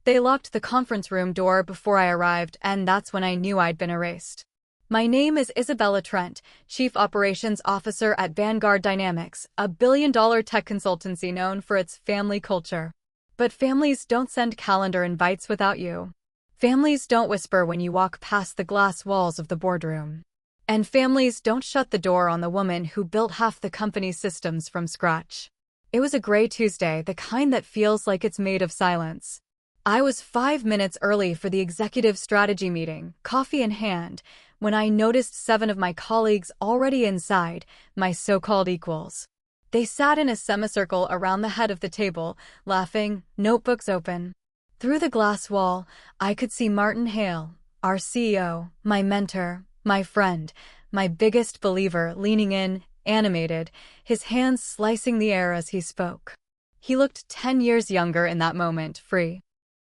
They locked the conference room door before I arrived, and that's when I knew I'd been erased. My name is Isabella Trent, Chief Operations Officer at Vanguard Dynamics, a billion-dollar tech consultancy known for its family culture. But families don't send calendar invites without you. Families don't whisper when you walk past the glass walls of the boardroom. And families don't shut the door on the woman who built half the company's systems from scratch. It was a gray Tuesday, the kind that feels like it's made of silence. I was 5 minutes early for the executive strategy meeting, coffee in hand, when I noticed 7 of my colleagues already inside, my so-called equals. They sat in a semicircle around the head of the table, laughing, notebooks open. Through the glass wall, I could see Martin Hale, our CEO, my mentor, my friend, my biggest believer, leaning in, animated, his hands slicing the air as he spoke. He looked 10 years younger in that moment, free.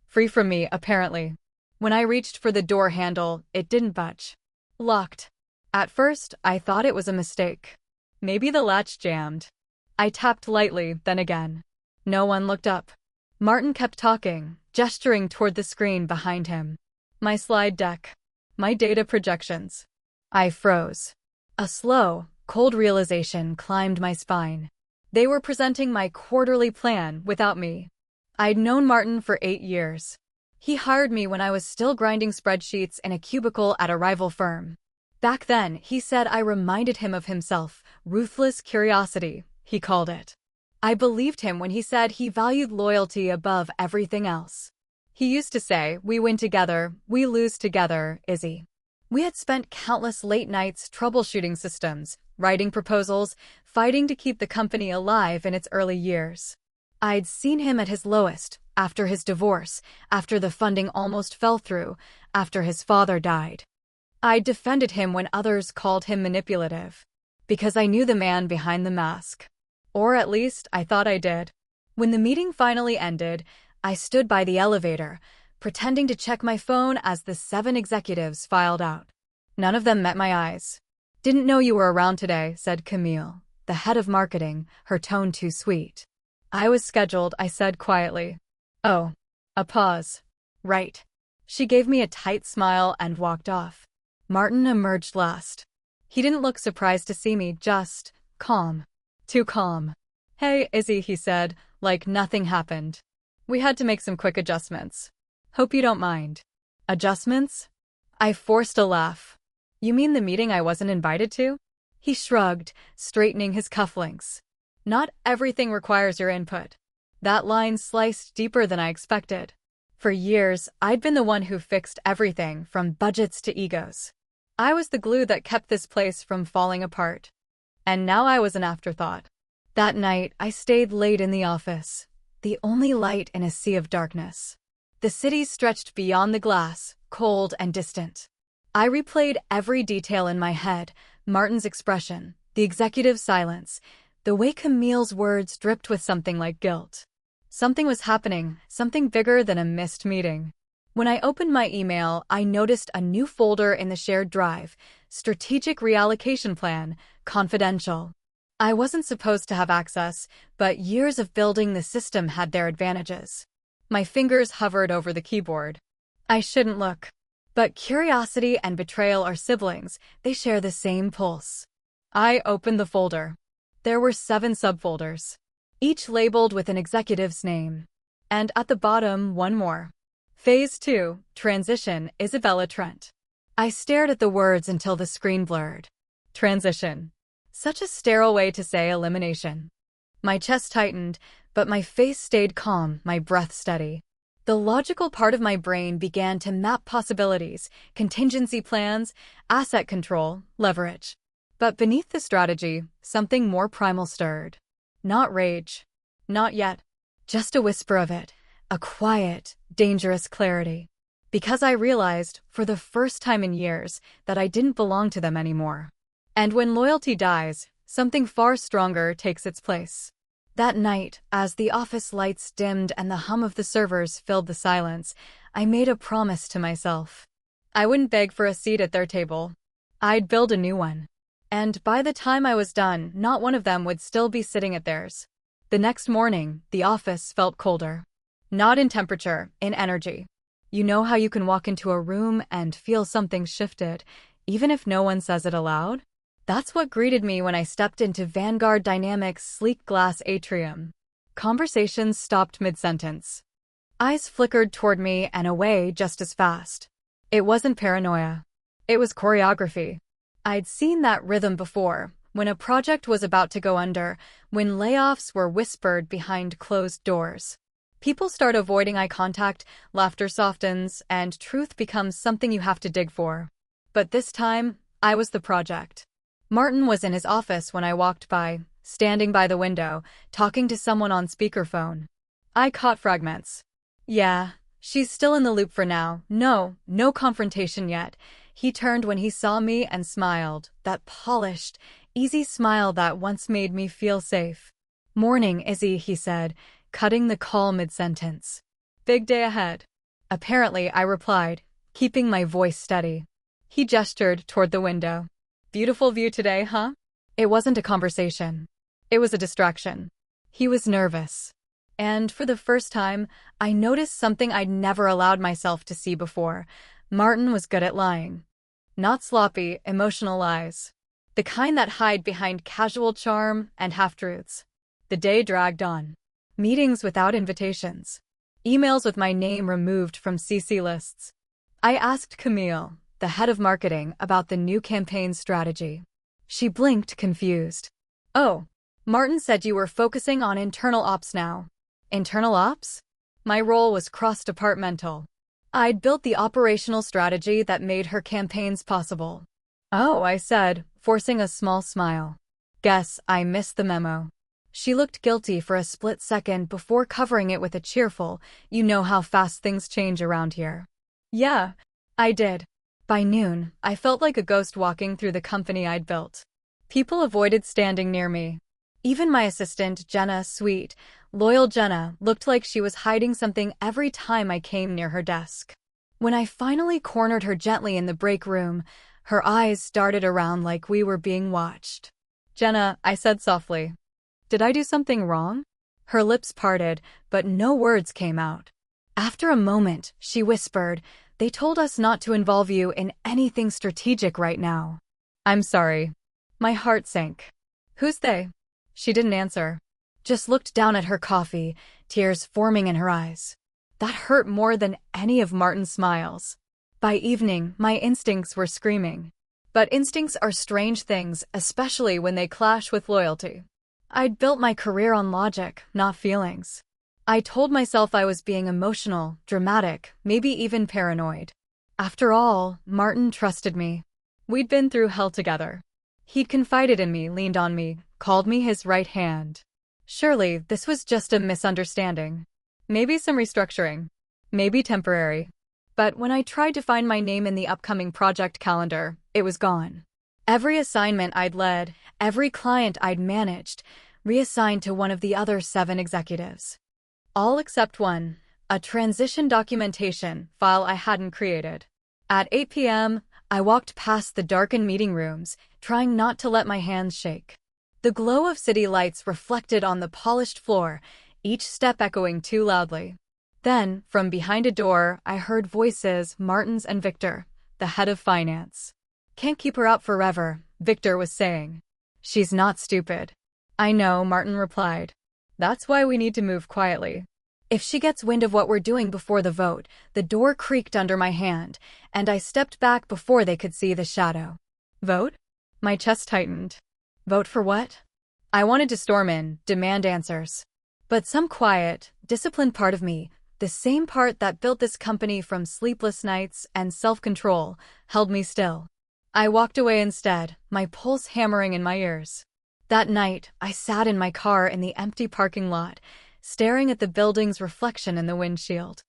Free from me, apparently. When I reached for the door handle, it didn't budge. Locked. At first, I thought it was a mistake. Maybe the latch jammed. I tapped lightly, then again. No one looked up. Martin kept talking, gesturing toward the screen behind him. My slide deck. My data projections. I froze. A slow, cold realization climbed my spine. They were presenting my quarterly plan without me. I'd known Martin for 8 years. He hired me when I was still grinding spreadsheets in a cubicle at a rival firm. Back then, he said I reminded him of himself, ruthless curiosity, he called it. I believed him when he said he valued loyalty above everything else. He used to say, "We win together, we lose together, Izzy." We had spent countless late nights troubleshooting systems, writing proposals, fighting to keep the company alive in its early years. I'd seen him at his lowest, after his divorce, after the funding almost fell through, after his father died. I defended him when others called him manipulative, because I knew the man behind the mask. Or at least, I thought I did. When the meeting finally ended, I stood by the elevator, pretending to check my phone as the 7 executives filed out. None of them met my eyes. "Didn't know you were around today," said Camille, the head of marketing, her tone too sweet. "I was scheduled," I said quietly. "Oh." A pause. "Right." She gave me a tight smile and walked off. Martin emerged last. He didn't look surprised to see me, just calm. Too calm. "Hey, Izzy," he said, like nothing happened. "We had to make some quick adjustments. Hope you don't mind." Adjustments? I forced a laugh. "You mean the meeting I wasn't invited to?" He shrugged, straightening his cufflinks. "Not everything requires your input." That line sliced deeper than I expected. For years, I'd been the one who fixed everything, from budgets to egos. I was the glue that kept this place from falling apart. And now I was an afterthought. That night, I stayed late in the office, the only light in a sea of darkness. The city stretched beyond the glass, cold and distant. I replayed every detail in my head, Martin's expression, the executive's silence, the way Camille's words dripped with something like guilt. Something was happening, something bigger than a missed meeting. When I opened my email, I noticed a new folder in the shared drive, Strategic Reallocation Plan, Confidential. I wasn't supposed to have access, but years of building the system had their advantages. My fingers hovered over the keyboard. I shouldn't look. But curiosity and betrayal are siblings, they share the same pulse. I opened the folder. There were 7 subfolders, each labeled with an executive's name. And at the bottom, one more. Phase 2, Transition, Isabella Trent. I stared at the words until the screen blurred. Transition. Such a sterile way to say elimination. My chest tightened, but my face stayed calm, my breath steady. The logical part of my brain began to map possibilities, contingency plans, asset control, leverage. But beneath the strategy, something more primal stirred. Not rage. Not yet. Just a whisper of it. A quiet, dangerous clarity. Because I realized, for the first time in years, that I didn't belong to them anymore. And when loyalty dies, something far stronger takes its place. That night, as the office lights dimmed and the hum of the servers filled the silence, I made a promise to myself. I wouldn't beg for a seat at their table. I'd build a new one. And by the time I was done, not one of them would still be sitting at theirs. The next morning, the office felt colder. Not in temperature, in energy. You know how you can walk into a room and feel something shifted, even if no one says it aloud? That's what greeted me when I stepped into Vanguard Dynamics' sleek glass atrium. Conversations stopped mid-sentence. Eyes flickered toward me and away just as fast. It wasn't paranoia. It was choreography. I'd seen that rhythm before, when a project was about to go under, when layoffs were whispered behind closed doors. People start avoiding eye contact, laughter softens, and truth becomes something you have to dig for. But this time, I was the project. Martin was in his office when I walked by, standing by the window, talking to someone on speakerphone. I caught fragments. Yeah, she's still in the loop for now. No confrontation yet. He turned when he saw me and smiled, that polished, easy smile that once made me feel safe. "Morning, Izzy," he said, cutting the call mid-sentence. "Big day ahead." Apparently, I replied, keeping my voice steady. He gestured toward the window. "Beautiful view today, huh?" It wasn't a conversation. It was a distraction. He was nervous. And for the first time, I noticed something I'd never allowed myself to see before. Martin was good at lying. Not sloppy, emotional lies. The kind that hide behind casual charm and half-truths. The day dragged on. Meetings without invitations. Emails with my name removed from CC lists. I asked Camille, the head of marketing, about the new campaign strategy. She blinked, confused. "Oh, Martin said you were focusing on internal ops now." Internal ops? My role was cross-departmental. I'd built the operational strategy that made her campaigns possible. "Oh," I said, forcing a small smile. "Guess I missed the memo." She looked guilty for a split second before covering it with a cheerful, "You know how fast things change around here." "Yeah, I did." By noon, I felt like a ghost walking through the company I'd built. People avoided standing near me. Even my assistant, Jenna, sweet, loyal Jenna, looked like she was hiding something every time I came near her desk. When I finally cornered her gently in the break room, her eyes darted around like we were being watched. "Jenna," I said softly. "Did I do something wrong?" Her lips parted, but no words came out. After a moment, she whispered, "They told us not to involve you in anything strategic right now." "I'm sorry." My heart sank. "Who's they?" She didn't answer. Just looked down at her coffee, tears forming in her eyes. That hurt more than any of Martin's smiles. By evening, my instincts were screaming. But instincts are strange things, especially when they clash with loyalty. I'd built my career on logic, not feelings. I told myself I was being emotional, dramatic, maybe even paranoid. After all, Martin trusted me. We'd been through hell together. He'd confided in me, leaned on me, called me his right hand. Surely, this was just a misunderstanding. Maybe some restructuring. Maybe temporary. But when I tried to find my name in the upcoming project calendar, it was gone. Every assignment I'd led, every client I'd managed, reassigned to one of the other 7 executives. All except one, a transition documentation file I hadn't created. At 8 p.m., I walked past the darkened meeting rooms, trying not to let my hands shake. The glow of city lights reflected on the polished floor, each step echoing too loudly. Then, from behind a door, I heard voices, Martin's and Victor, the head of finance. "Can't keep her out forever," Victor was saying. "She's not stupid." "I know," Martin replied. "That's why we need to move quietly." If she gets wind of what we're doing before the vote, the door creaked under my hand, and I stepped back before they could see the shadow. Vote? My chest tightened. Vote for what? I wanted to storm in, demand answers. But some quiet, disciplined part of me, the same part that built this company from sleepless nights and self-control, held me still. I walked away instead, my pulse hammering in my ears. That night, I sat in my car in the empty parking lot, staring at the building's reflection in the windshield.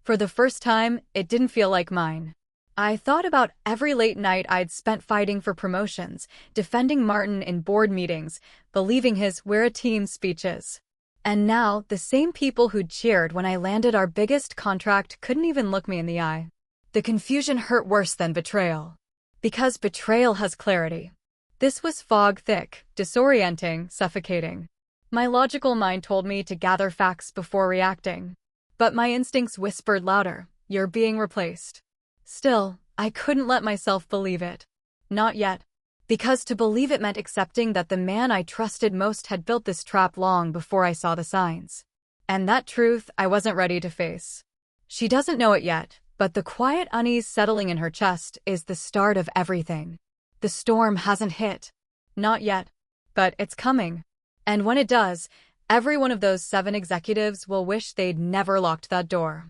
For the first time, it didn't feel like mine. I thought about every late night I'd spent fighting for promotions, defending Martin in board meetings, believing his "we're a team" speeches. And now, the same people who'd cheered when I landed our biggest contract couldn't even look me in the eye. The confusion hurt worse than betrayal. Because betrayal has clarity. This was fog thick, disorienting, suffocating. My logical mind told me to gather facts before reacting. But my instincts whispered louder, "You're being replaced." Still, I couldn't let myself believe it. Not yet. Because to believe it meant accepting that the man I trusted most had built this trap long before I saw the signs. And that truth I wasn't ready to face. She doesn't know it yet, but the quiet unease settling in her chest is the start of everything. The storm hasn't hit. Not yet. But it's coming. And when it does, every one of those 7 executives will wish they'd never locked that door.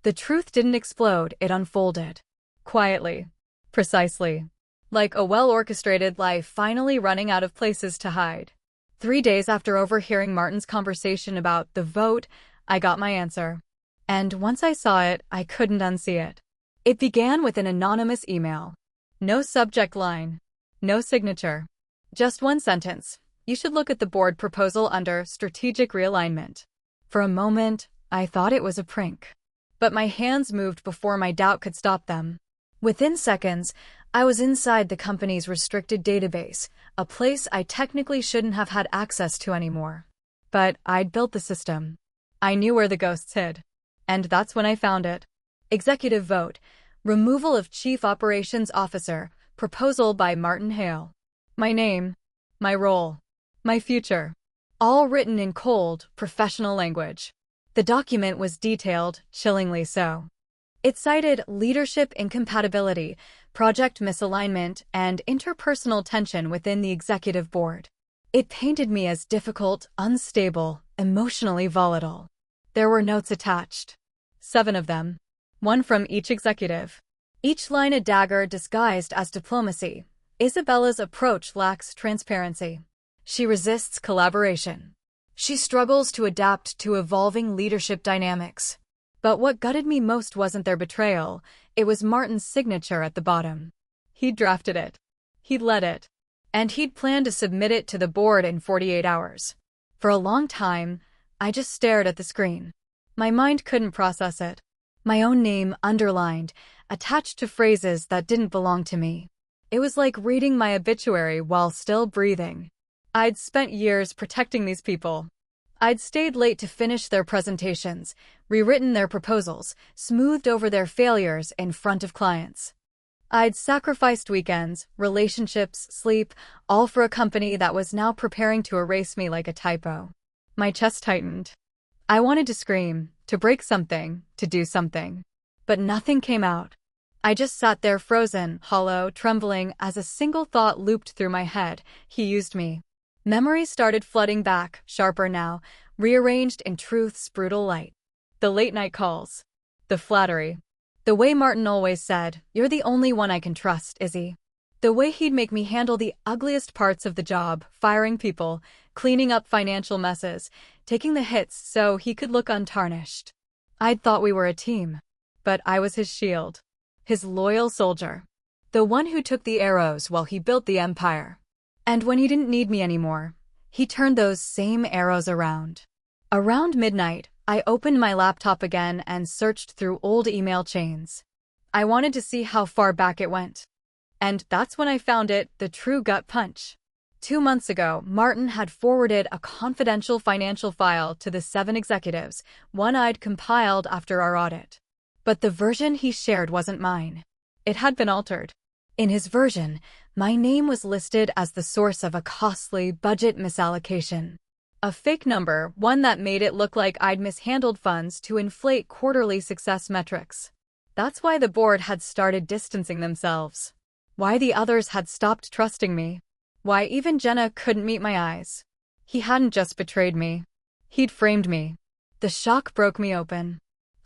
The truth didn't explode, it unfolded. Quietly. Precisely. Like a well-orchestrated life finally running out of places to hide. 3 days after overhearing Martin's conversation about the vote, I got my answer. And once I saw it, I couldn't unsee it. It began with an anonymous email. No subject line. No signature. Just one sentence. "You should look at the board proposal under strategic realignment." For a moment, I thought it was a prank. But my hands moved before my doubt could stop them. Within seconds, I was inside the company's restricted database, a place I technically shouldn't have had access to anymore. But I'd built the system. I knew where the ghosts hid. And that's when I found it. Executive vote. Removal of Chief Operations Officer. Proposal by Martin Hale. My name. My role. My future. All written in cold, professional language. The document was detailed, chillingly so. It cited leadership incompatibility, project misalignment, and interpersonal tension within the executive board. It painted me as difficult, unstable, emotionally volatile. There were notes attached. 7 of them. 1 from each executive. Each line a dagger disguised as diplomacy. Isabella's approach lacks transparency. She resists collaboration. She struggles to adapt to evolving leadership dynamics. But what gutted me most wasn't their betrayal, it was Martin's signature at the bottom. He'd drafted it. He'd led it. And he'd planned to submit it to the board in 48 hours. For a long time, I just stared at the screen. My mind couldn't process it. My own name underlined, attached to phrases that didn't belong to me. It was like reading my obituary while still breathing. I'd spent years protecting these people. I'd stayed late to finish their presentations, rewritten their proposals, smoothed over their failures in front of clients. I'd sacrificed weekends, relationships, sleep, all for a company that was now preparing to erase me like a typo. My chest tightened. I wanted to scream, to break something, to do something. But nothing came out. I just sat there frozen, hollow, trembling as a single thought looped through my head. He used me. Memories started flooding back, sharper now, rearranged in truth's brutal light. The late-night calls. The flattery. The way Martin always said, "You're the only one I can trust, Izzy." The way he'd make me handle the ugliest parts of the job, firing people, cleaning up financial messes, taking the hits so he could look untarnished. I'd thought we were a team. But I was his shield. His loyal soldier. The one who took the arrows while he built the empire. And when he didn't need me anymore, he turned those same arrows around. Around midnight, I opened my laptop again and searched through old email chains. I wanted to see how far back it went. And that's when I found it, the true gut punch. 2 months ago, Martin had forwarded a confidential financial file to the 7 executives, one I'd compiled after our audit. But the version he shared wasn't mine. It had been altered. In his version, my name was listed as the source of a costly budget misallocation. A fake number, one that made it look like I'd mishandled funds to inflate quarterly success metrics. That's why the board had started distancing themselves. Why the others had stopped trusting me. Why even Jenna couldn't meet my eyes. He hadn't just betrayed me. He'd framed me. The shock broke me open.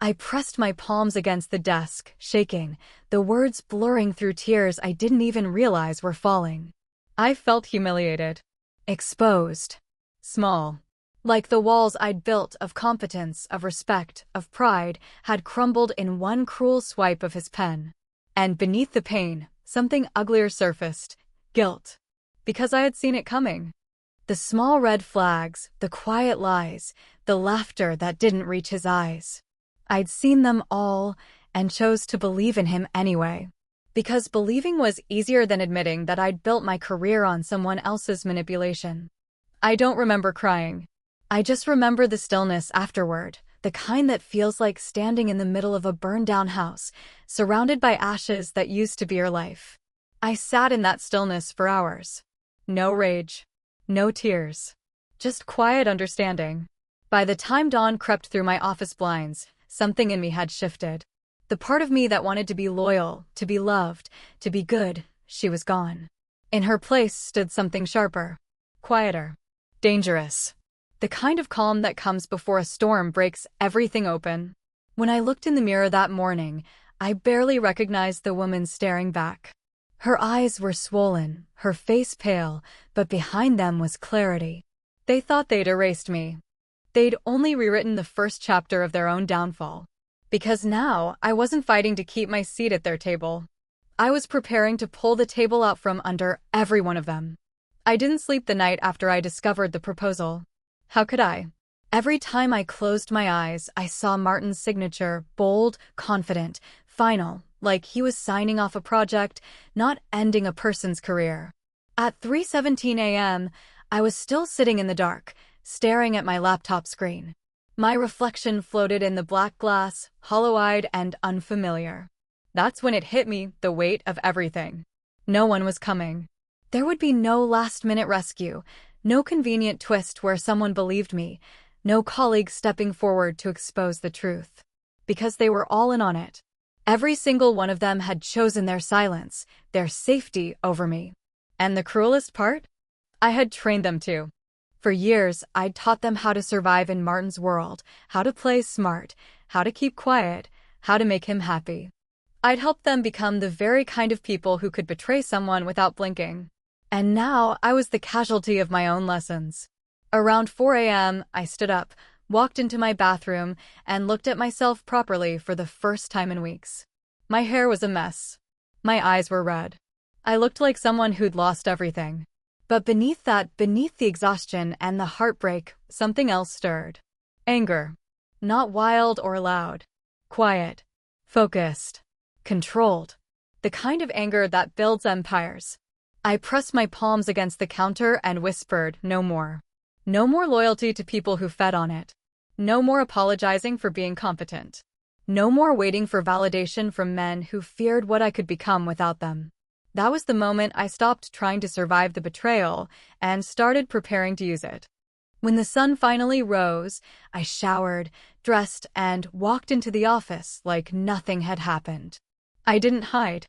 I pressed my palms against the desk, shaking, the words blurring through tears I didn't even realize were falling. I felt humiliated. Exposed. Small. Like the walls I'd built of competence, of respect, of pride, had crumbled in one cruel swipe of his pen. And beneath the pain, something uglier surfaced. Guilt. Because I had seen it coming. The small red flags, the quiet lies, the laughter that didn't reach his eyes. I'd seen them all, and chose to believe in him anyway. Because believing was easier than admitting that I'd built my career on someone else's manipulation. I don't remember crying. I just remember the stillness afterward, the kind that feels like standing in the middle of a burned-down house, surrounded by ashes that used to be your life. I sat in that stillness for hours. No rage. No tears. Just quiet understanding. By the time dawn crept through my office blinds, something in me had shifted. The part of me that wanted to be loyal, to be loved, to be good, she was gone. In her place stood something sharper, quieter, dangerous. The kind of calm that comes before a storm breaks everything open. When I looked in the mirror that morning, I barely recognized the woman staring back. Her eyes were swollen, her face pale, but behind them was clarity. They thought they'd erased me. They'd only rewritten the first chapter of their own downfall. Because now, I wasn't fighting to keep my seat at their table. I was preparing to pull the table out from under every one of them. I didn't sleep the night after I discovered the proposal. How could I? Every time I closed my eyes, I saw Martin's signature, bold, confident, final, like he was signing off a project, not ending a person's career. At 3:17 a.m., I was still sitting in the dark, staring at my laptop screen. My reflection floated in the black glass, hollow-eyed and unfamiliar. That's when it hit me, the weight of everything. No one was coming. There would be no last-minute rescue, no convenient twist where someone believed me, no colleague stepping forward to expose the truth. Because they were all in on it. Every single one of them had chosen their silence, their safety over me. And the cruelest part? I had trained them to. For years, I'd taught them how to survive in Martin's world, how to play smart, how to keep quiet, how to make him happy. I'd helped them become the very kind of people who could betray someone without blinking. And now I was the casualty of my own lessons. Around 4 a.m., I stood up, walked into my bathroom, and looked at myself properly for the first time in weeks. My hair was a mess. My eyes were red. I looked like someone who'd lost everything. But beneath the exhaustion and the heartbreak, something else stirred. Anger. Not wild or loud. Quiet. Focused. Controlled. The kind of anger that builds empires. I pressed my palms against the counter and whispered, no more. No more loyalty to people who fed on it. No more apologizing for being competent. No more waiting for validation from men who feared what I could become without them. That was the moment I stopped trying to survive the betrayal and started preparing to use it. When the sun finally rose, I showered, dressed, and walked into the office like nothing had happened. I didn't hide.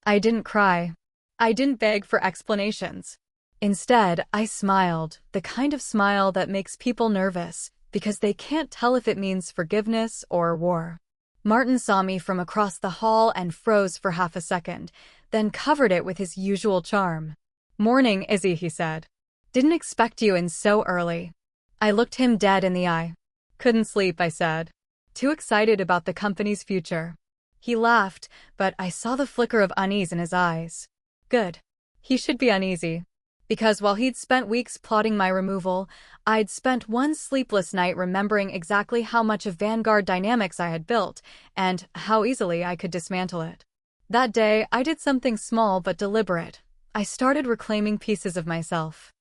I didn't cry. I didn't beg for explanations. Instead, I smiled, the kind of smile that makes people nervous because they can't tell if it means forgiveness or war. Martin saw me from across the hall and froze for half a second, then covered it with his usual charm. "Morning, Izzy," he said. "Didn't expect you in so early." I looked him dead in the eye. "Couldn't sleep," I said. "Too excited about the company's future." He laughed, but I saw the flicker of unease in his eyes. Good. He should be uneasy. Because while he'd spent weeks plotting my removal, I'd spent one sleepless night remembering exactly how much of Vanguard Dynamics I had built, and how easily I could dismantle it. That day, I did something small but deliberate. I started reclaiming pieces of myself.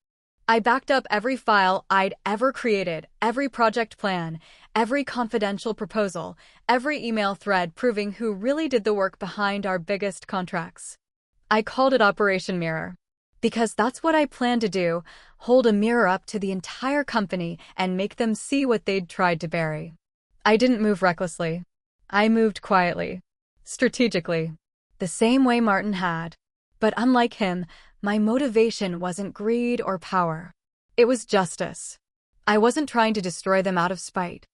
I backed up every file I'd ever created, every project plan, every confidential proposal, every email thread proving who really did the work behind our biggest contracts. I called it Operation Mirror. Because that's what I planned to do, hold a mirror up to the entire company and make them see what they'd tried to bury. I didn't move recklessly. I moved quietly. Strategically. The same way Martin had. But unlike him, my motivation wasn't greed or power. It was justice. I wasn't trying to destroy them out of spite.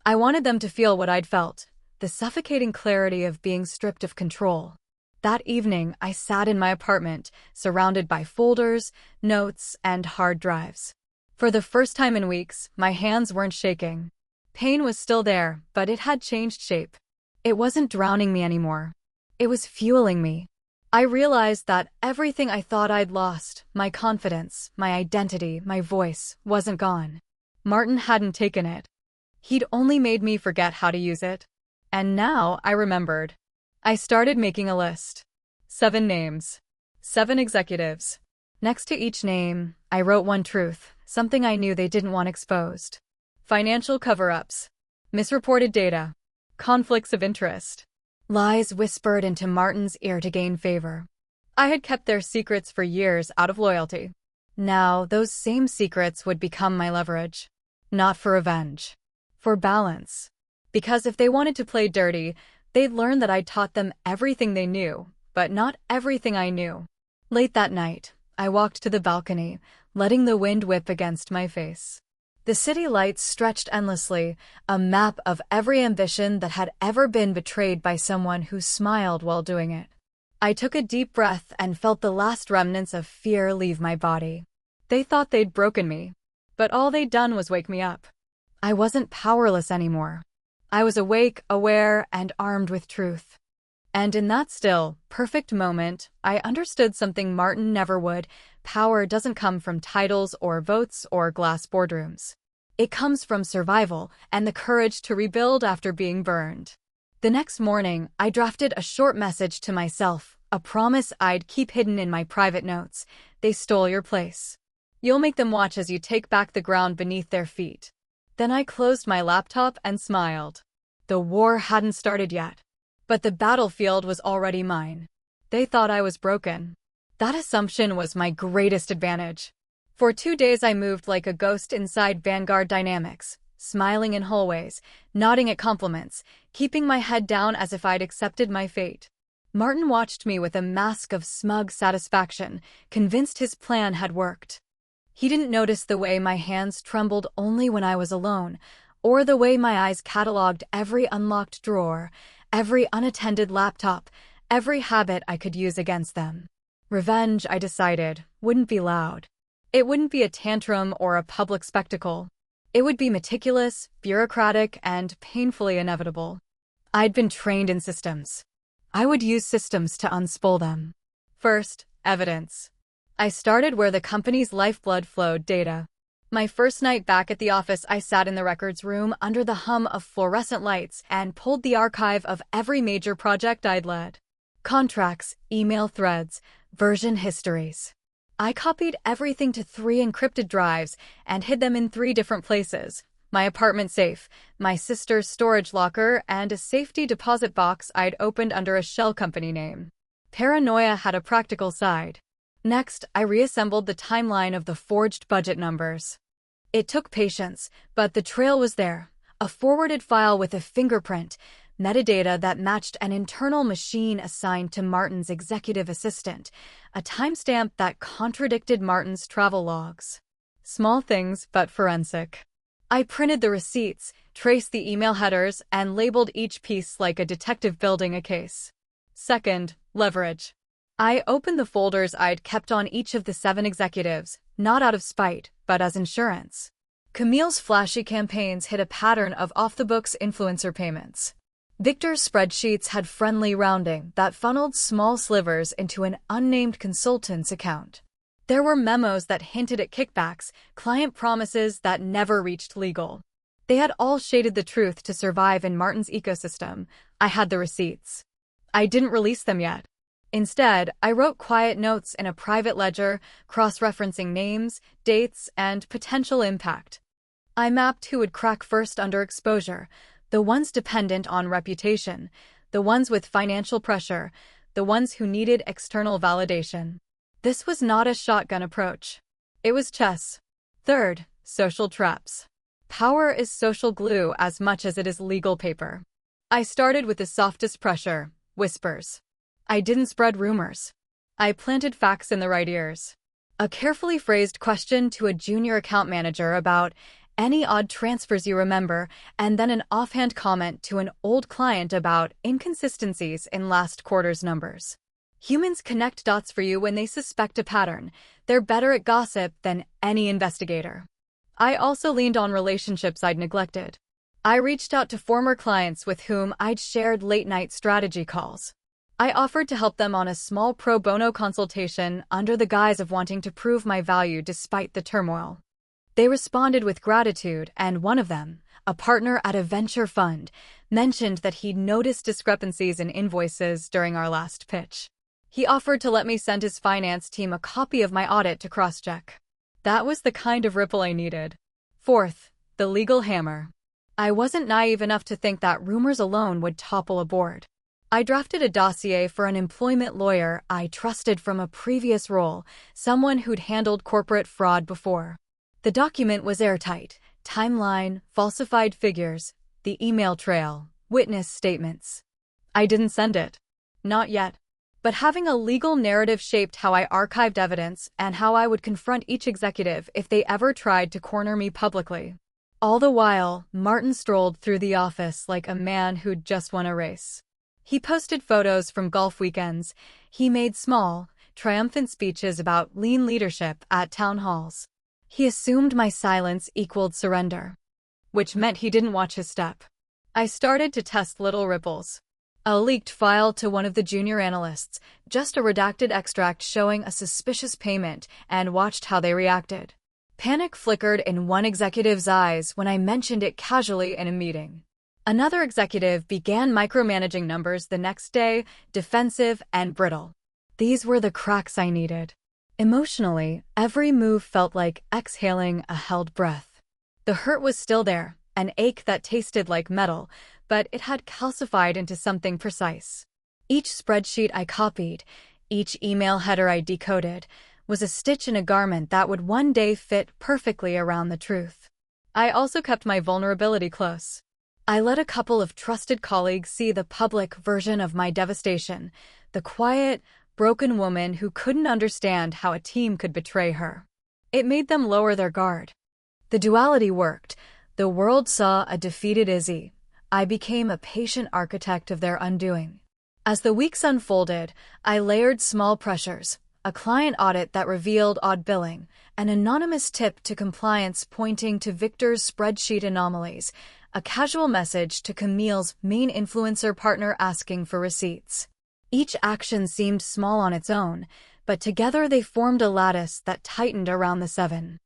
I wanted them to feel what I'd felt, the suffocating clarity of being stripped of control. That evening, I sat in my apartment, surrounded by folders, notes, and hard drives. For the first time in weeks, my hands weren't shaking. Pain was still there, but it had changed shape. It wasn't drowning me anymore. It was fueling me. I realized that everything I thought I'd lost, my confidence, my identity, my voice, wasn't gone. Martin hadn't taken it. He'd only made me forget how to use it. And now I remembered. I started making a list. 7 names. 7 executives. Next to each name, I wrote one truth, something I knew they didn't want exposed. Financial cover-ups. misreported data, conflicts of interest, lies whispered into Martin's ear to gain favor. I had kept their secrets for years out of loyalty. Now, those same secrets would become my leverage. Not for revenge. For balance. Because if they wanted to play dirty, they'd learn that I'd taught them everything they knew, but not everything I knew. Late that night, I walked to the balcony, letting the wind whip against my face. The city lights stretched endlessly, a map of every ambition that had ever been betrayed by someone who smiled while doing it. I took a deep breath and felt the last remnants of fear leave my body. They thought they'd broken me, but all they'd done was wake me up. I wasn't powerless anymore. I was awake, aware, and armed with truth. And in that still, perfect moment, I understood something Martin never would. Power doesn't come from titles or votes or glass boardrooms. It comes from survival and the courage to rebuild after being burned. The next morning, I drafted a short message to myself, a promise I'd keep hidden in my private notes. They stole your place. You'll make them watch as you take back the ground beneath their feet. Then I closed my laptop and smiled. The war hadn't started yet, but the battlefield was already mine. They thought I was broken. That assumption was my greatest advantage. For 2 days I moved like a ghost inside Vanguard Dynamics, smiling in hallways, nodding at compliments, keeping my head down as if I'd accepted my fate. Martin watched me with a mask of smug satisfaction, convinced his plan had worked. He didn't notice the way my hands trembled only when I was alone, or the way my eyes cataloged every unlocked drawer, every unattended laptop, every habit I could use against them. Revenge, I decided, wouldn't be loud. It wouldn't be a tantrum or a public spectacle. It would be meticulous, bureaucratic, and painfully inevitable. I'd been trained in systems. I would use systems to unspool them. First, evidence. I started where the company's lifeblood flowed: data. My first night back at the office, I sat in the records room under the hum of fluorescent lights and pulled the archive of every major project I'd led. Contracts, email threads, version histories. I copied everything to 3 encrypted drives and hid them in 3 different places: my apartment safe, my sister's storage locker, and a safety deposit box I'd opened under a shell company name. Paranoia had a practical side. Next, I reassembled the timeline of the forged budget numbers. It took patience, but the trail was there. A forwarded file with a fingerprint, metadata that matched an internal machine assigned to Martin's executive assistant, a timestamp that contradicted Martin's travel logs. Small things, but forensic. I printed the receipts, traced the email headers, and labeled each piece like a detective building a case. Second, leverage. I opened the folders I'd kept on each of the 7 executives, not out of spite, but as insurance. Camille's flashy campaigns hid a pattern of off-the-books influencer payments. Victor's spreadsheets had friendly rounding that funneled small slivers into an unnamed consultant's account. There were memos that hinted at kickbacks, client promises that never reached legal. They had all shaded the truth to survive in Martin's ecosystem. I had the receipts. I didn't release them yet. Instead, I wrote quiet notes in a private ledger, cross-referencing names, dates, and potential impact. I mapped who would crack first under exposure: the ones dependent on reputation, the ones with financial pressure, the ones who needed external validation. This was not a shotgun approach. It was chess. Third, social traps. Power is social glue as much as it is legal paper. I started with the softest pressure: whispers. I didn't spread rumors. I planted facts in the right ears. A carefully phrased question to a junior account manager about any odd transfers you remember, and then an offhand comment to an old client about inconsistencies in last quarter's numbers. Humans connect dots for you when they suspect a pattern. They're better at gossip than any investigator. I also leaned on relationships I'd neglected. I reached out to former clients with whom I'd shared late-night strategy calls. I offered to help them on a small pro bono consultation under the guise of wanting to prove my value despite the turmoil. They responded with gratitude, and one of them, a partner at a venture fund, mentioned that he'd noticed discrepancies in invoices during our last pitch. He offered to let me send his finance team a copy of my audit to cross-check. That was the kind of ripple I needed. Fourth, the legal hammer. I wasn't naive enough to think that rumors alone would topple a board. I drafted a dossier for an employment lawyer I trusted from a previous role, someone who'd handled corporate fraud before. The document was airtight: timeline, falsified figures, the email trail, witness statements. I didn't send it. Not yet. But having a legal narrative shaped how I archived evidence and how I would confront each executive if they ever tried to corner me publicly. All the while, Martin strolled through the office like a man who'd just won a race. He posted photos from golf weekends. He made small, triumphant speeches about lean leadership at town halls. He assumed my silence equaled surrender, which meant he didn't watch his step. I started to test little ripples. A leaked file to one of the junior analysts, just a redacted extract showing a suspicious payment, and watched how they reacted. Panic flickered in one executive's eyes when I mentioned it casually in a meeting. Another executive began micromanaging numbers the next day, defensive and brittle. These were the cracks I needed. Emotionally, every move felt like exhaling a held breath. The hurt was still there, an ache that tasted like metal, but it had calcified into something precise. Each spreadsheet I copied, each email header I decoded, was a stitch in a garment that would one day fit perfectly around the truth. I also kept my vulnerability close. I let a couple of trusted colleagues see the public version of my devastation, the quiet, broken woman who couldn't understand how a team could betray her. It made them lower their guard. The duality worked. The world saw a defeated Izzy. I became a patient architect of their undoing. As the weeks unfolded, I layered small pressures: a client audit that revealed odd billing, an anonymous tip to compliance pointing to Victor's spreadsheet anomalies, a casual message to Camille's main influencer partner asking for receipts. Each action seemed small on its own, but together they formed a lattice that tightened around the seven.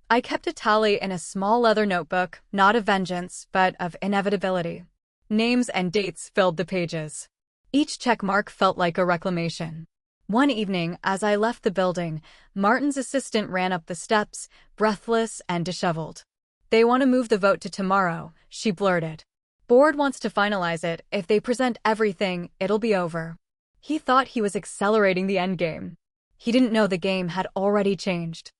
I kept a tally in a small leather notebook, not of vengeance, but of inevitability. Names and dates filled the pages. Each check mark felt like a reclamation. One evening, as I left the building, Martin's assistant ran up the steps, breathless and disheveled. "They want to move the vote to tomorrow," she blurted. "Board wants to finalize it. If they present everything, it'll be over." He thought he was accelerating the endgame. He didn't know the game had already changed.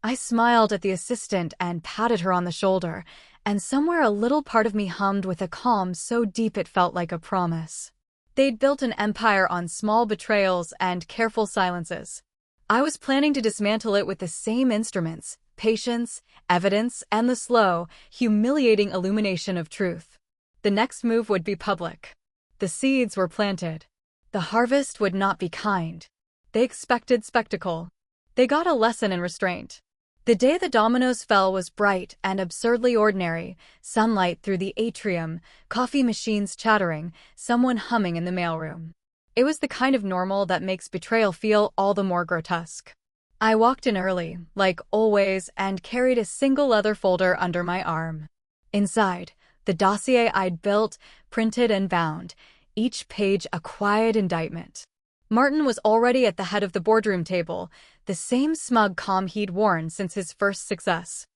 I smiled at the assistant and patted her on the shoulder, and somewhere a little part of me hummed with a calm so deep it felt like a promise. They'd built an empire on small betrayals and careful silences. I was planning to dismantle it with the same instruments: patience, evidence, and the slow, humiliating illumination of truth. The next move would be public. The seeds were planted. The harvest would not be kind. They expected spectacle. They got a lesson in restraint. The day the dominoes fell was bright and absurdly ordinary: sunlight through the atrium, coffee machines chattering, someone humming in the mailroom. It was the kind of normal that makes betrayal feel all the more grotesque. I walked in early, like always, and carried a single leather folder under my arm. Inside, the dossier I'd built, printed and bound, each page a quiet indictment. Martin was already at the head of the boardroom table, the same smug calm he'd worn since his first success.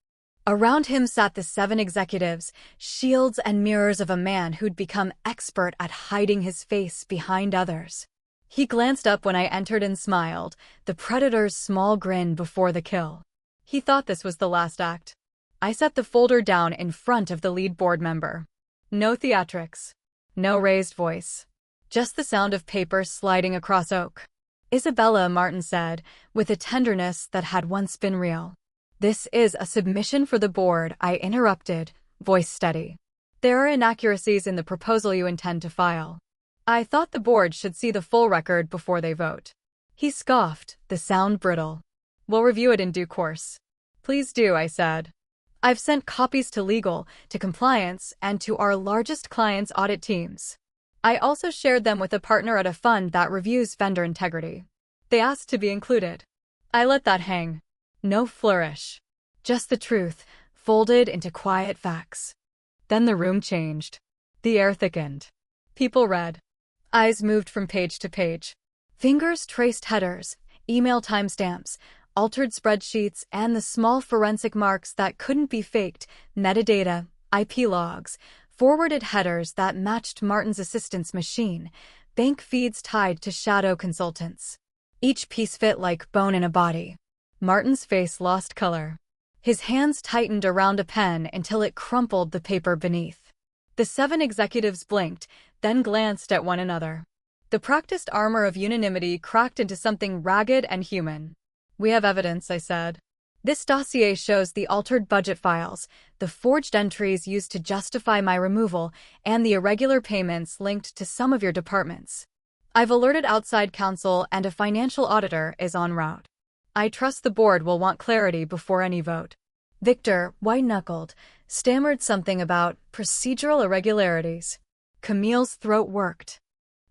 Around him sat the 7 executives, shields and mirrors of a man who'd become expert at hiding his face behind others. He glanced up when I entered and smiled, the predator's small grin before the kill. He thought this was the last act. I set the folder down in front of the lead board member. No theatrics. No raised voice. Just the sound of paper sliding across oak. "Isabella," Martin said, with a tenderness that had once been real. "This is a submission for the board," I interrupted, voice steady. "There are inaccuracies in the proposal you intend to file. I thought the board should see the full record before they vote." He scoffed, the sound brittle. "We'll review it in due course." "Please do," I said. "I've sent copies to legal, to compliance, and to our largest clients' audit teams. I also shared them with a partner at a fund that reviews vendor integrity. They asked to be included." I let that hang. No flourish. Just the truth, folded into quiet facts. Then the room changed. The air thickened. People read. Eyes moved from page to page. Fingers traced headers, email timestamps, altered spreadsheets, and the small forensic marks that couldn't be faked: metadata, IP logs, forwarded headers that matched Martin's assistant's machine, bank feeds tied to shadow consultants. Each piece fit like bone in a body. Martin's face lost color. His hands tightened around a pen until it crumpled the paper beneath. The 7 executives blinked, then glanced at one another. The practiced armor of unanimity cracked into something ragged and human. "We have evidence," I said. "This dossier shows the altered budget files, the forged entries used to justify my removal, and the irregular payments linked to some of your departments. I've alerted outside counsel and a financial auditor is en route. I trust the board will want clarity before any vote." Victor, white-knuckled, stammered something about procedural irregularities. Camille's throat worked.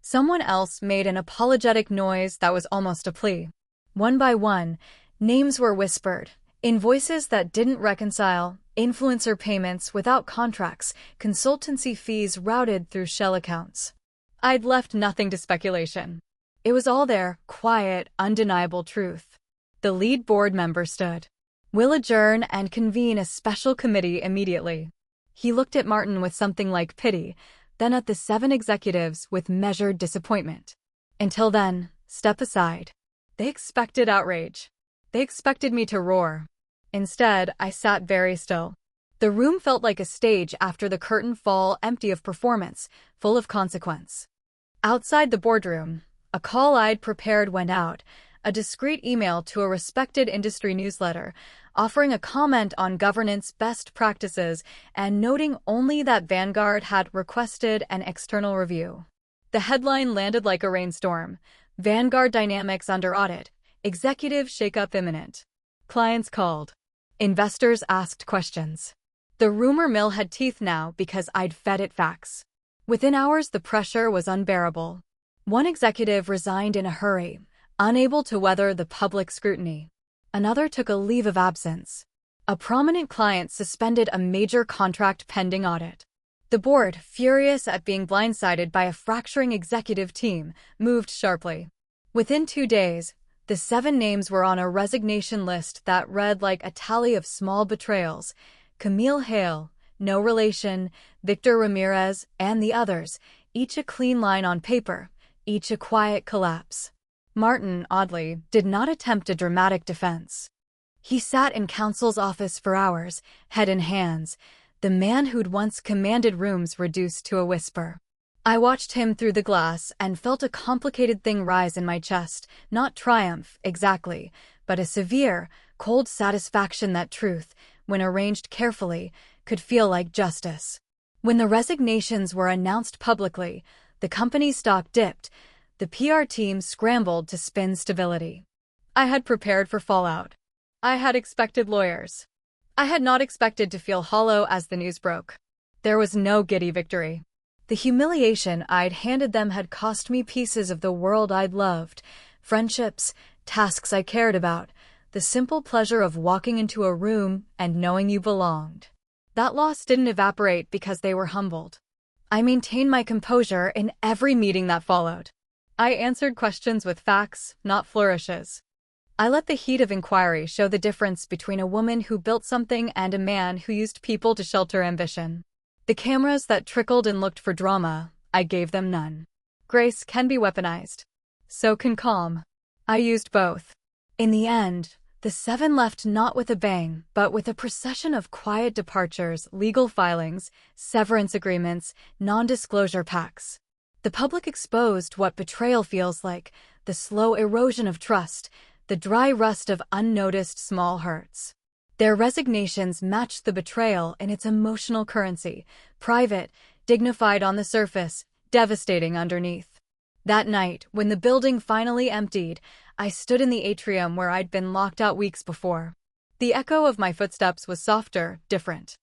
Someone else made an apologetic noise that was almost a plea. One by one, names were whispered, invoices that didn't reconcile, influencer payments without contracts, consultancy fees routed through shell accounts. I'd left nothing to speculation. It was all there, quiet, undeniable truth. The lead board member stood. "We'll adjourn and convene a special committee immediately." He looked at Martin with something like pity, then at the 7 executives with measured disappointment. "Until then, step aside." They expected outrage. They expected me to roar. Instead, I sat very still. The room felt like a stage after the curtain fall, empty of performance, full of consequence. Outside the boardroom, a call I'd prepared went out, a discreet email to a respected industry newsletter, offering a comment on governance best practices and noting only that Vanguard had requested an external review. The headline landed like a rainstorm: "Vanguard Dynamics under audit. Executive shakeup imminent." Clients called. Investors asked questions. The rumor mill had teeth now because I'd fed it facts. Within hours, the pressure was unbearable. One executive resigned in a hurry, unable to weather the public scrutiny. Another took a leave of absence. A prominent client suspended a major contract pending audit. The board, furious at being blindsided by a fracturing executive team, moved sharply. Within 2 days, the 7 names were on a resignation list that read like a tally of small betrayals: Camille Hale, no relation, Victor Ramirez, and the others, each a clean line on paper, each a quiet collapse. Martin, oddly, did not attempt a dramatic defense. He sat in counsel's office for hours, head in hands, the man who'd once commanded rooms reduced to a whisper. I watched him through the glass and felt a complicated thing rise in my chest, not triumph, exactly, but a severe, cold satisfaction that truth, when arranged carefully, could feel like justice. When the resignations were announced publicly, the company's stock dipped. The PR team scrambled to spin stability. I had prepared for fallout. I had expected lawyers. I had not expected to feel hollow as the news broke. There was no giddy victory. The humiliation I'd handed them had cost me pieces of the world I'd loved, friendships, tasks I cared about, the simple pleasure of walking into a room and knowing you belonged. That loss didn't evaporate because they were humbled. I maintained my composure in every meeting that followed. I answered questions with facts, not flourishes. I let the heat of inquiry show the difference between a woman who built something and a man who used people to shelter ambition. The cameras that trickled and looked for drama, I gave them none. Grace can be weaponized. So can calm. I used both. In the end, the 7 left not with a bang, but with a procession of quiet departures, legal filings, severance agreements, non-disclosure pacts. The public exposed what betrayal feels like, the slow erosion of trust, the dry rust of unnoticed small hurts. Their resignations matched the betrayal in its emotional currency, private, dignified on the surface, devastating underneath. That night, when the building finally emptied, I stood in the atrium where I'd been locked out weeks before. The echo of my footsteps was softer, different.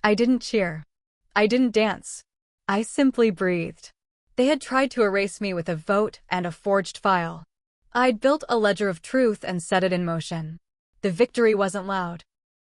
I didn't cheer. I didn't dance. I simply breathed. They had tried to erase me with a vote and a forged file. I'd built a ledger of truth and set it in motion. The victory wasn't loud.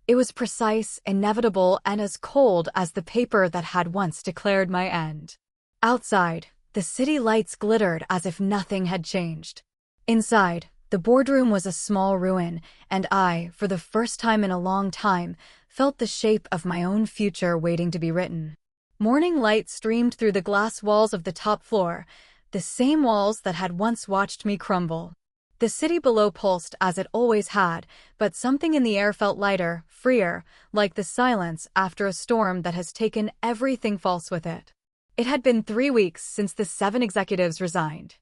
It was precise, inevitable, and as cold as the paper that had once declared my end. Outside, the city lights glittered as if nothing had changed. Inside, The boardroom was a small ruin, and I, for the first time in a long time, felt the shape of my own future waiting to be written. Morning light streamed through the glass walls of the top floor, the same walls that had once watched me crumble. The city below pulsed as it always had, but something in the air felt lighter, freer, like the silence after a storm that has taken everything false with it. It had been 3 weeks since the 7 executives resigned.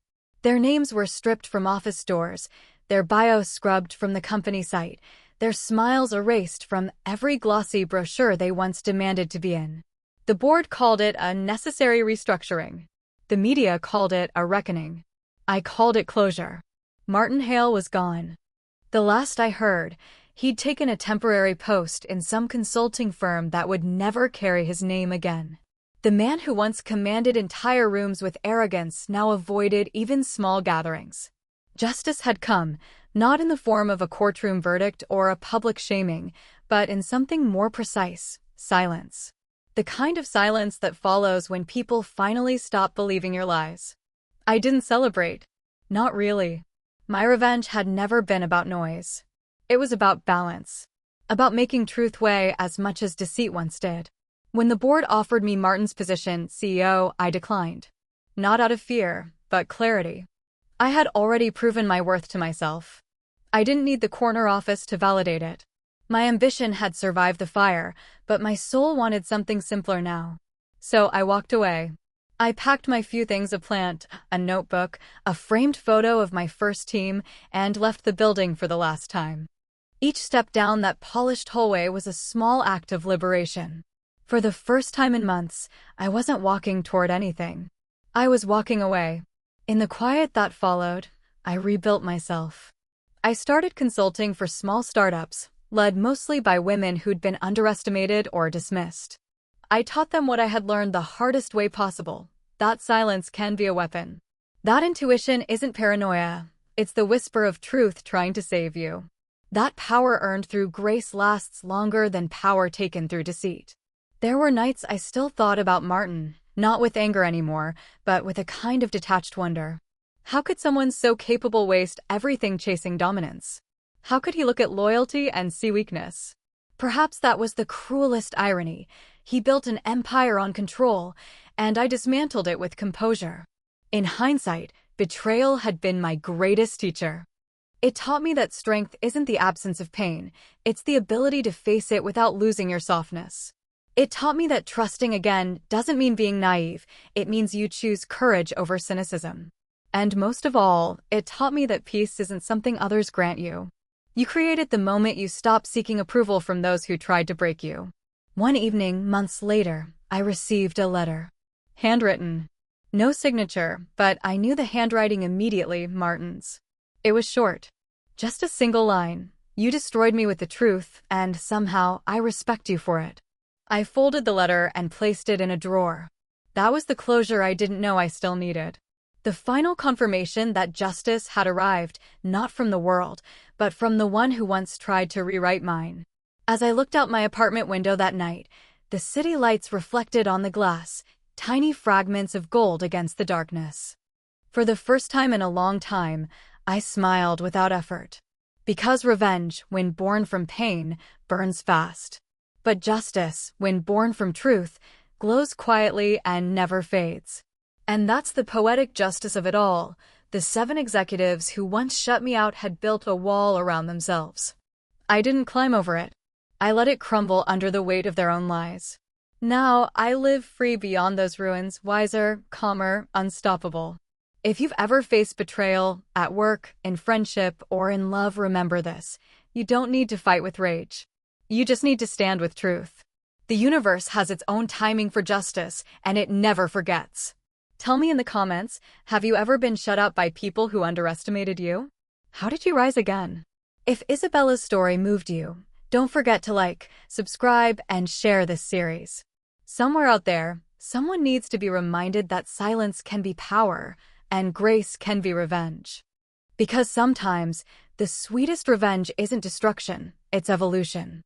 Their names were stripped from office doors, their bios scrubbed from the company site, their smiles erased from every glossy brochure they once demanded to be in. The board called it a necessary restructuring. The media called it a reckoning. I called it closure. Martin Hale was gone. The last I heard, he'd taken a temporary post in some consulting firm that would never carry his name again. The man who once commanded entire rooms with arrogance now avoided even small gatherings. Justice had come, not in the form of a courtroom verdict or a public shaming, but in something more precise: silence. The kind of silence that follows when people finally stop believing your lies. I didn't celebrate. Not really. My revenge had never been about noise. It was about balance. About making truth weigh as much as deceit once did. When the board offered me Martin's position, CEO, I declined. Not out of fear, but clarity. I had already proven my worth to myself. I didn't need the corner office to validate it. My ambition had survived the fire, but my soul wanted something simpler now. So I walked away. I packed my few things: a plant, a notebook, a framed photo of my first team, and left the building for the last time. Each step down that polished hallway was a small act of liberation. For the first time in months, I wasn't walking toward anything. I was walking away. In the quiet that followed, I rebuilt myself. I started consulting for small startups, led mostly by women who'd been underestimated or dismissed. I taught them what I had learned the hardest way possible: that silence can be a weapon. That intuition isn't paranoia, it's the whisper of truth trying to save you. That power earned through grace lasts longer than power taken through deceit. There were nights I still thought about Martin, not with anger anymore, but with a kind of detached wonder. How could someone so capable waste everything chasing dominance? How could he look at loyalty and see weakness? Perhaps that was the cruelest irony. He built an empire on control, and I dismantled it with composure. In hindsight, betrayal had been my greatest teacher. It taught me that strength isn't the absence of pain, it's the ability to face it without losing your softness. It taught me that trusting again doesn't mean being naive, it means you choose courage over cynicism. And most of all, it taught me that peace isn't something others grant you. You create it the moment you stop seeking approval from those who tried to break you. One evening, months later, I received a letter. Handwritten. No signature, but I knew the handwriting immediately: Martin's. It was short. Just a single line: "You destroyed me with the truth, and somehow I respect you for it." I folded the letter and placed it in a drawer. That was the closure I didn't know I still needed. The final confirmation that justice had arrived, not from the world, but from the one who once tried to rewrite mine. As I looked out my apartment window that night, the city lights reflected on the glass, tiny fragments of gold against the darkness. For the first time in a long time, I smiled without effort. Because revenge, when born from pain, burns fast. But justice, when born from truth, glows quietly and never fades. And that's the poetic justice of it all. The 7 executives who once shut me out had built a wall around themselves. I didn't climb over it. I let it crumble under the weight of their own lies. Now I live free beyond those ruins, wiser, calmer, unstoppable. If you've ever faced betrayal, at work, in friendship, or in love, remember this: you don't need to fight with rage. You just need to stand with truth. The universe has its own timing for justice, and it never forgets. Tell me in the comments, have you ever been shut out by people who underestimated you? How did you rise again? If Isabella's story moved you, don't forget to like, subscribe, and share this series. Somewhere out there, someone needs to be reminded that silence can be power, and grace can be revenge. Because sometimes, the sweetest revenge isn't destruction, it's evolution.